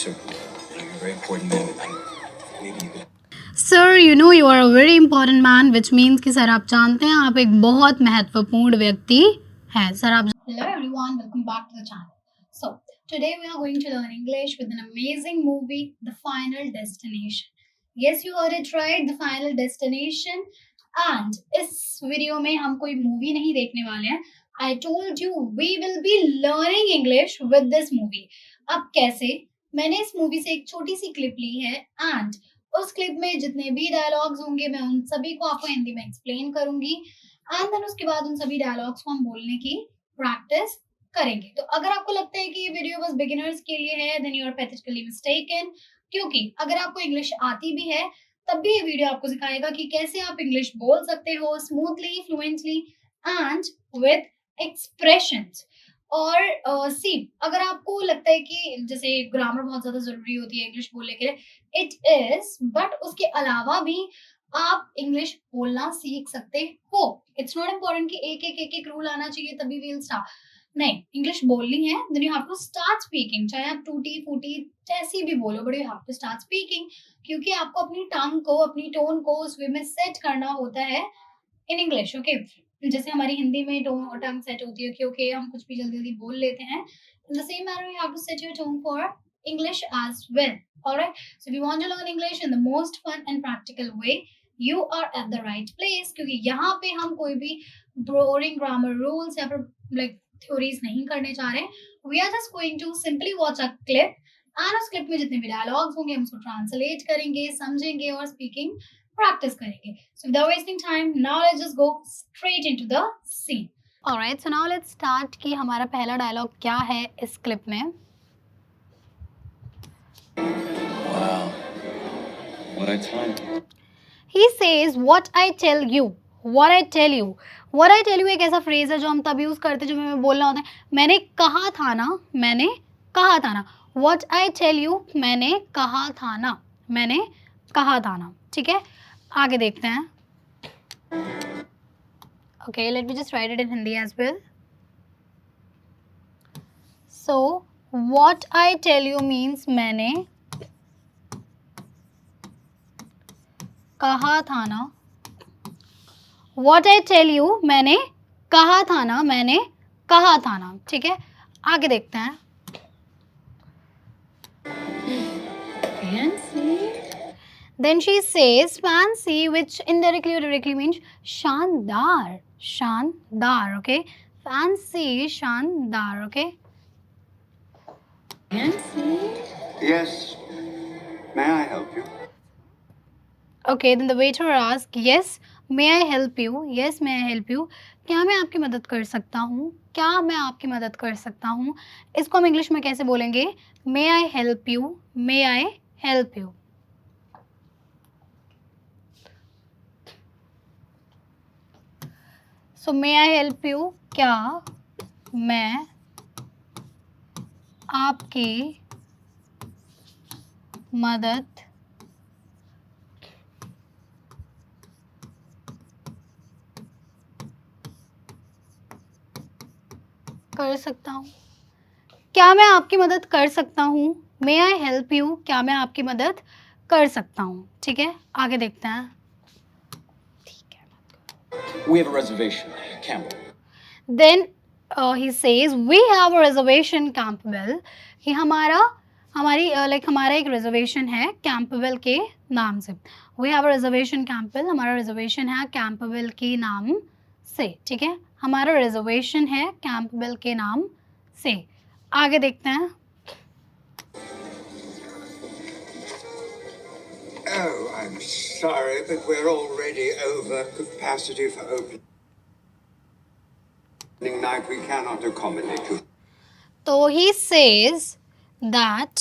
sir. You're a very important man with me. Maybe you could. Sir you know you are a very important man which means कि sir आप जानते हैं आप एक बहुत महत्वपूर्ण व्यक्ति हैं सर आप Hello everyone, welcome back to the channel. So, today we are going to learn English with an amazing movie, The Final Destination. Yes, you heard it right, The Final Destination. And इस video में हम कोई movie नहीं देखने वाले हैं. I told you we will be learning English with this movie. अब कैसे? मैंने इस मूवी से एक छोटी सी क्लिप ली है एंड उस क्लिप में जितने भी डायलॉग्स होंगे मैं उन सभी को आपको हिंदी में एक्सप्लेन करूंगी एंड देन उसके बाद उन सभी डायलॉग्स को हम बोलने की प्रैक्टिस करेंगे. तो अगर आपको लगता है कि ये वीडियो बस बिगिनर्स के लिए है then you are pathetically mistaken, क्योंकि अगर आपको इंग्लिश आती भी है तब भी ये वीडियो आपको सिखाएगा कि कैसे आप इंग्लिश बोल सकते हो smoothly, fluently and with expressions. और सी अगर आपको लगता है कि जैसे ग्रामर बहुत ज्यादा जरूरी होती है इंग्लिश बोलने के लिए, इट इज, बट उसके अलावा भी आप इंग्लिश बोलना सीख सकते हो. इट्स नॉट इम्पोर्टेंट कि एक रूल आना चाहिए तभी विल स्टार्ट. नहीं, इंग्लिश बोलनी है then you have to start speaking. चाहे आप टूटी फूटी जैसी भी बोलो but you have to start speaking, क्योंकि आपको अपनी टंग को, अपनी टोन को उस वे में सेट करना होता है इन इंग्लिश. ओके, जैसे हमारी हिंदी में टंग सेट होती है कि ओके हम कुछ भी जल्दी जल्दी बोल लेते हैं. In the same manner you have to set your tone for English as well. Alright, so if you want to learn English in the most fun and practical way, you are at the right place. क्योंकि यहाँ पे हम कोई भी boring grammar rules या फिर like theories नहीं करने जा रहे हैं. We are just going to simply watch a clip and उस clip में जितने भी dialogues होंगे हम उसको translate करेंगे, समझेंगे और speaking practice करेंगे. So without wasting time, now let's just go straight into the scene. Alright, so now let's start कि हमारा पहला dialogue क्या है इस clip में. Wow. What I tell you. He says what I tell you. What I tell you. What I tell you एक ऐसा phrase है जो हम तब यूज करते हैं जब हमें बोलना होता है मैंने कहा था ना, मैंने कहा था ना. What I tell you, मैंने कहा था ना, मैंने कहा था ना. ठीक है, आगे देखते हैं. Okay, let me just write it in Hindi as well. So what I tell you means मैंने कहा था ना. What I tell you, मैंने कहा था ना, मैंने कहा था ना. ठीक है, आगे देखते हैं. Fancy. Then she says fancy, which indirectly or directly means शानदार, शानदार. Okay, fancy, शानदार. Okay. Fancy. Yes. May I help you? Okay, then the waiter asks, yes, may I help you? Yes, may I help you? क्या मैं आपकी मदद कर सकता हूँ? क्या मैं आपकी मदद कर सकता हूँ? इसको हम इंग्लिश में कैसे बोलेंगे? May I help you? May I help you? So may I help you? क्या मैं आपकी मदद कर सकता हूँ? क्या मैं आपकी मदद कर सकता हूँ? May I help you? क्या मैं आपकी मदद कर सकता हूँ? ठीक है, आगे देखते हैं. ठीक है. We have a reservation, Campbell. Then he says we have a reservation Campbell. कि हमारा एक रिजर्वेशन है कैंपबेल के नाम से. We have a reservation Campbell. हमारा रिजर्वेशन है कैंपबेल के नाम से. ठीक है, हमारा रिजर्वेशन है कैंपबेल के नाम से. आगे देखते हैं. Oh, I'm sorry, but we're already over capacity for opening night. We cannot accommodate you. So he says that,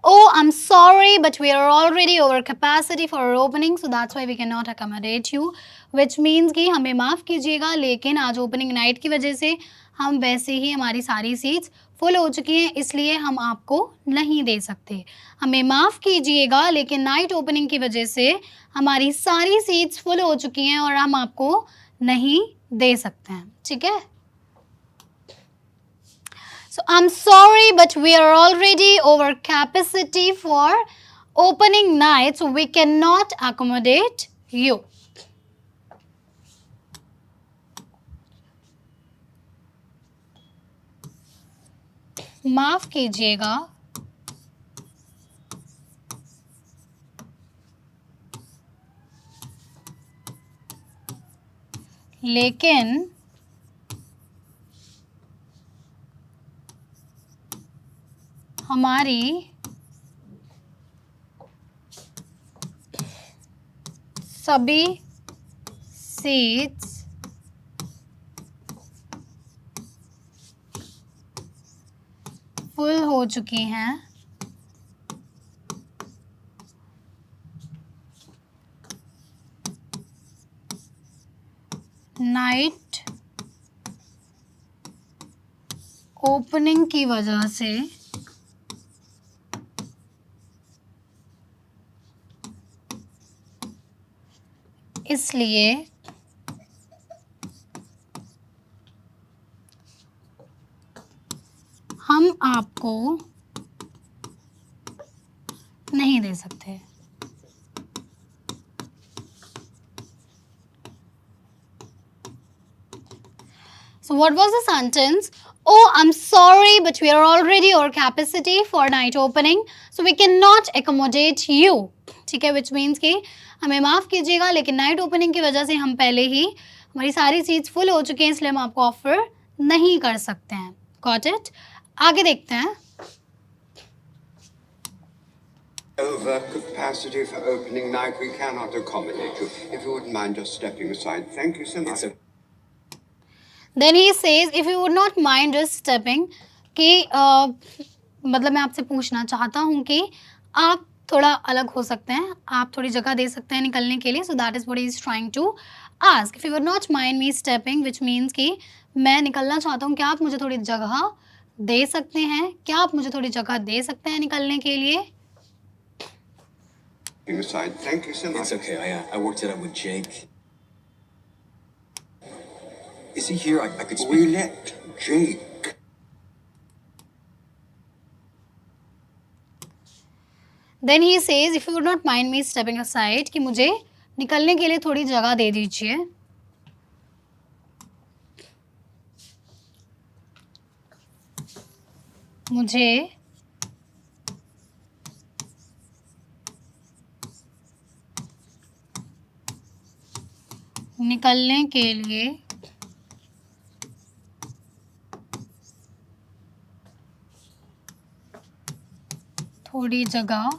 oh, I'm sorry, but we are already over capacity for our opening, so that's why we cannot accommodate you. Which means कि हमें माफ़ कीजिएगा, लेकिन आज opening night की वजह से हम वैसे ही हमारी सारी सीट्स फुल हो चुकी हैं, इसलिए हम आपको नहीं दे सकते. हमें माफ़ कीजिएगा, लेकिन नाइट ओपनिंग की वजह से हमारी सारी सीट्स फुल हो चुकी हैं और हम आपको नहीं दे सकते हैं. ठीक है. So I'm sorry, but we are already over capacity for opening night, so we cannot accommodate you. माफ कीजिएगा, लेकिन हमारी सभी सीट्स फुल हो चुकी हैं। नाइट ओपनिंग की वजह से इसलिए हम आपको नहीं दे सकते। So what was the sentence? Oh, I'm sorry, but we are already over capacity for night opening, so we cannot accommodate you. ठीक है, which means कि हमें माफ़ कीजिएगा, लेकिन नाइट ओपनिंग की वजह से हम पहले ही हमारी सारी सीट्स फुल हो चुकी हैं, इसलिए हम आपको ऑफर नहीं कर सकते हैं। Got it? आगे देखते हैं। Over capacity for opening night, we cannot accommodate you. If you wouldn't mind just stepping aside. Thank you so much. It's Then he says, if you would not mind just stepping, कि मतलब मैं आपसे पूछना चाहता हूँ कि आप थोड़ा अलग हो सकते हैं, आप थोड़ी जगह दे सकते हैं निकलने के लिए। So that is what he is trying to ask. If you would not mind me stepping, which means कि मैं निकलना चाहता हूँ, क्या आप मुझे थोड़ी जगह दे सकते हैं? क्या आप मुझे थोड़ी जगह दे सकते हैं निकलने के लिए? Aside. Thank you so much. It's okay. I worked it out with Jake. Is he here? I could speak. We let Jake. Then he says, if you would not mind me stepping aside, कि मुझे निकलने के लिए थोड़ी जगह दे दीजिए। मुझे निकलने के लिए थोड़ी जगह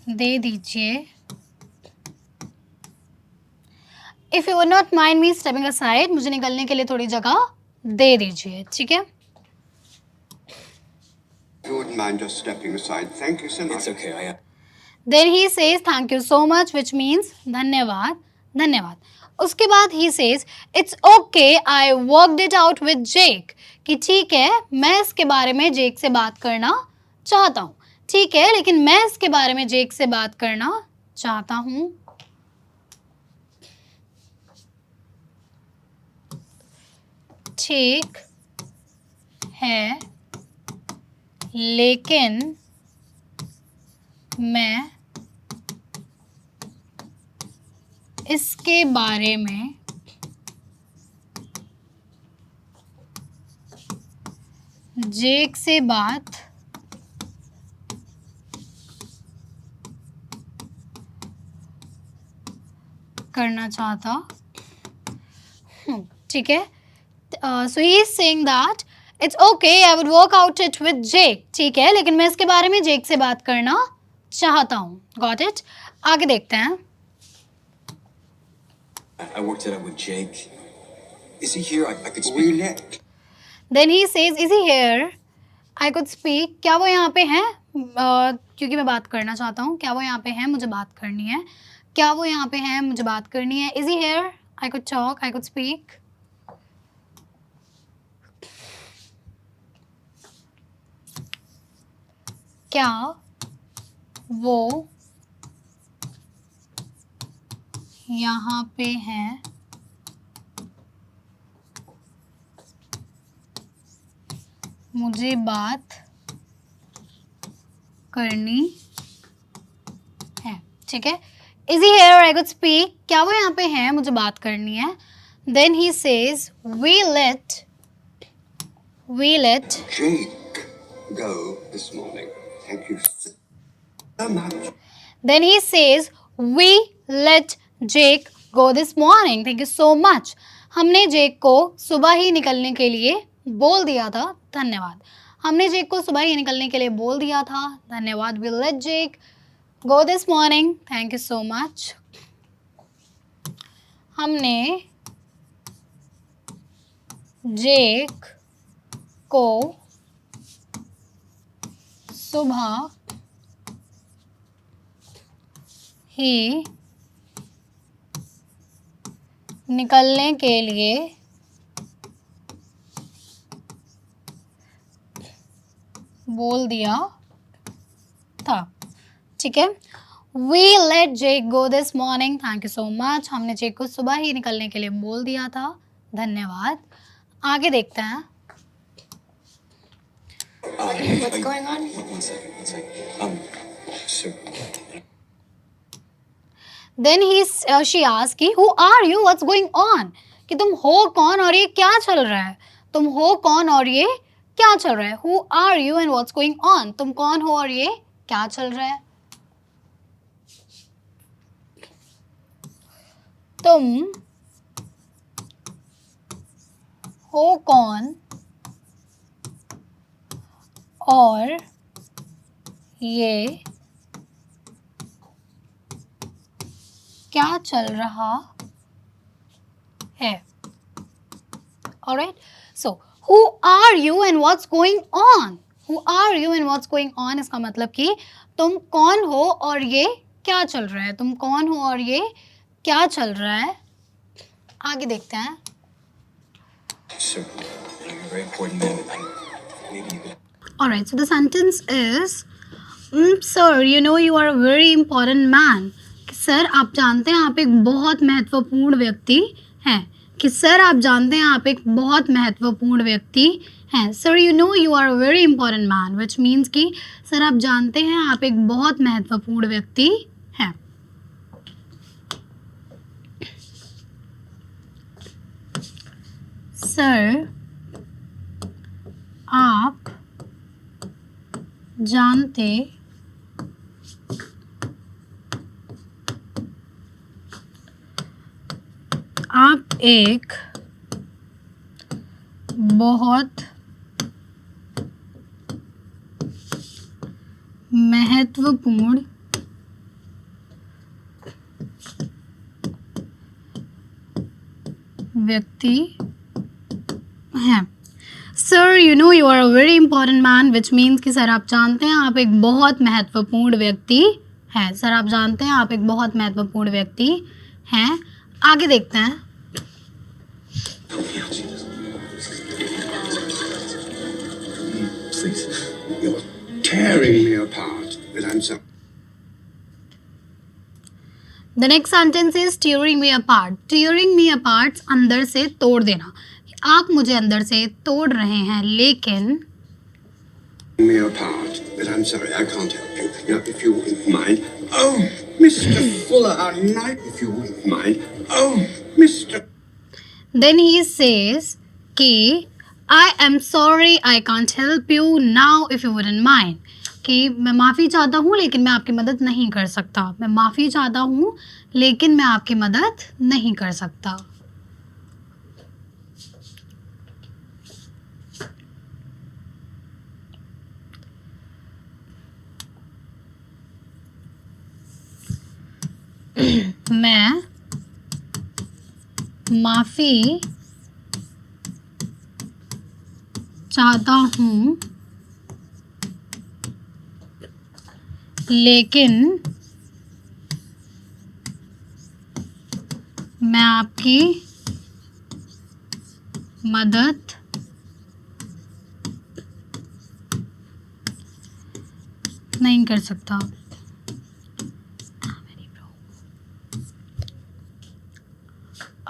दे दीजिए। If you would not mind me stepping aside, मुझे निकलने के लिए थोड़ी जगह दे दीजिए। ठीक है? If you wouldn't mind just stepping aside. Thank you so much. It's okay. Then he says thank you so much, which means धन्यवाद, धन्यवाद। उसके बाद he says it's okay, I worked it out with Jake, कि ठीक है, मैं इसके बारे में जेक से बात करना चाहता हूँ। ठीक है, लेकिन मैं इसके बारे में जेक से बात करना चाहता हूँ। ठीक है, लेकिन मैं इसके बारे में जेक से बात करना चाहता हूँ। ठीक है, so he is saying that it's okay, I would work out it with Jake. ठीक है, लेकिन मैं इसके बारे में जेक से बात करना चाहता हूँ। Got it? आगे देखते हैं। I worked it out with Jake. Is he here? I could speak. We let. Then he says, is he here? I could speak. क्या वो यहाँ पे हैं? क्योंकि मैं बात करना चाहता हूँ। क्या वो यहाँ पे हैं? मुझे बात करनी है। क्या वो यहाँ पे हैं? मुझे बात करनी है। Is he here? I could talk. I could speak. क्या वो यहाँ पे हैं? मुझे बात करनी है, ठीक है। Is he here I could speak, क्या वो यहाँ पे है, मुझे बात करनी है। Then he says we let Jake go this morning. Thank you so much. Then he says, we let Jake go this morning. Thank you so much. हमने जेक को सुबह ही निकलने के लिए बोल दिया था, धन्यवाद। हमने जेक को सुबह ही निकलने के लिए बोल दिया था, धन्यवाद। We let Jake go this morning. Thank you so much. हमने जेक को सुबह ही निकलने के लिए बोल दिया था, ठीक है। We let Jake go this morning. Thank you so much. हमने जेक को सुबह ही निकलने के लिए बोल दिया था, धन्यवाद। आगे देखते हैं। What's going on? One second. Sir. Then she asked कि who are you? What's going on? कि तुम हो कौन और ये क्या चल रहा है? तुम हो कौन और ये क्या चल रहा है? Who are you and what's going on? तुम कौन हो और ये क्या चल रहा है? तुम हो कौन और ये क्या चल रहा है? Alright, so who are you and what's going on? Who are you and what's going on इसका मतलब कि तुम कौन हो और ये क्या चल रहा है? तुम कौन हो और ये क्या चल रहा है? आगे देखते हैं। Sir, I'm a very important man. Maybe you could. Alright, so the sentence is, sir, you know you are a very important man. कि सर आप जानते हैं आप एक बहुत महत्वपूर्ण व्यक्ति हैं। कि सर आप जानते हैं आप एक बहुत महत्वपूर्ण व्यक्ति हैं। Sir you know you are a very important man, which means कि सर आप जानते हैं आप एक बहुत महत्वपूर्ण व्यक्ति हैं। सर आप जानते आप एक बहुत महत्वपूर्ण व्यक्ति हैं। Sir you know you are a very important man, which means कि सर आप जानते हैं आप एक बहुत महत्वपूर्ण व्यक्ति हैं। सर आप जानते हैं आप एक बहुत महत्वपूर्ण व्यक्ति हैं। आगे देखते हैं। Please. You're tearing me apart, but I'm sorry. The next sentence is tearing me apart. Tearing me apart अंदर से तोड़ देना। आप मुझे अंदर से तोड़ रहे हैं, लेकिन Me apart, but I'm sorry, I can't help you. Now, if you wouldn't mind. Oh, Mr. Fuller, how nice. If you wouldn't mind. Oh, Mr. then he says कि I am sorry, I can't help you now if you wouldn't mind. कि मैं माफ़ी चाहता हूँ लेकिन मैं आपकी मदद नहीं कर सकता। मैं माफ़ी चाहता हूँ लेकिन मैं आपकी मदद नहीं कर सकता। मैं माफ़ी चाहता हूँ लेकिन मैं आपकी मदद नहीं कर सकता।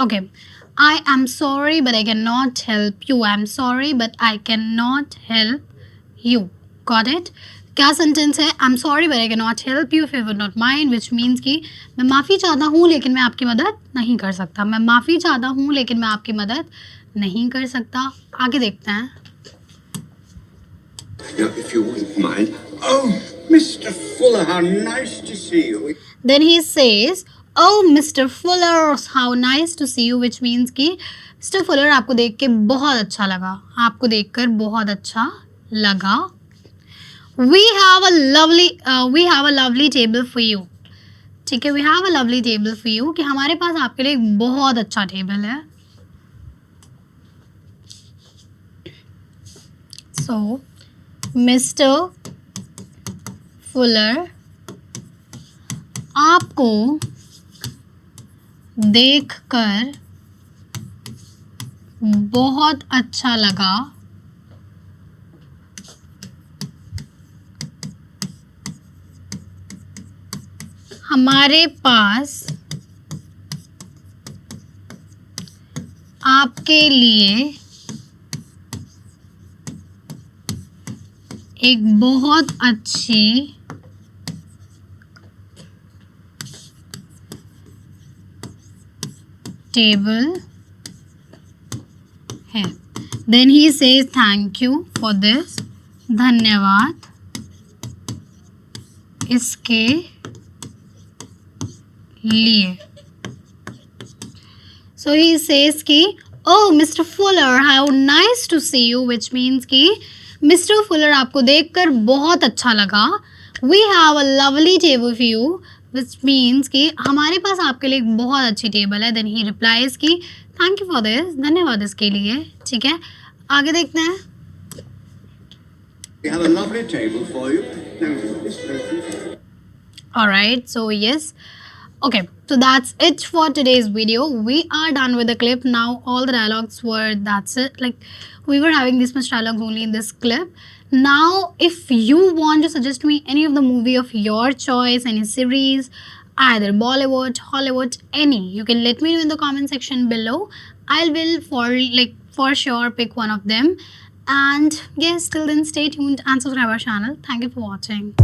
Okay, I am sorry but I cannot help you. I am sorry but I cannot help you. Got it? क्या सेंटेंस है? I am sorry but I can not help you if you would not mind, which means कि मैं माफ़ी चाहता हूँ लेकिन मैं आपकी मदद नहीं कर सकता. मैं माफ़ी चाहता हूँ लेकिन मैं आपकी मदद नहीं कर सकता. आगे देखते हैं. Now, if you wouldn't mind. Oh, Mr. Fuller, how nice to see you. Then he says, oh Mr. Fuller, how nice to see you, which means कि Mr. Fuller आपको देख के बहुत अच्छा लगा, आपको देखकर बहुत अच्छा लगा. We have a lovely table for you. ठीक है, we have a lovely table for you कि हमारे पास आपके लिए एक बहुत अच्छा टेबल है. So Mr. Fuller, आपको देखकर बहुत अच्छा लगा. हमारे पास आपके लिए एक बहुत अच्छी टेबल है. Then he says thank you for this. धन्यवाद इसके लिए. So he says कि oh Mr. Fuller, how nice to see you, which means कि Mr. Fuller आपको देखकर बहुत अच्छा लगा. We have a lovely table for you, which means कि हमारे पास आपके लिए एक बहुत अच्छी टेबल है. Then he replies कि thank you for this, धन्यवाद इसके लिए. ठीक है, आगे देखते हैं. We have a lovely table for you. Thank you. Yes, thank you. Alright, so yes. Okay, so that's it for today's video. We are done with the clip. Now all the dialogues were, that's it. Like, we were having this much dialogues only in this clip. Now, if you want to suggest me any of the movie of your choice, any series, either Bollywood, Hollywood, any, you can let me know in the comment section below. I will for sure pick one of them. And yes, till then stay tuned and subscribe our channel. Thank you for watching.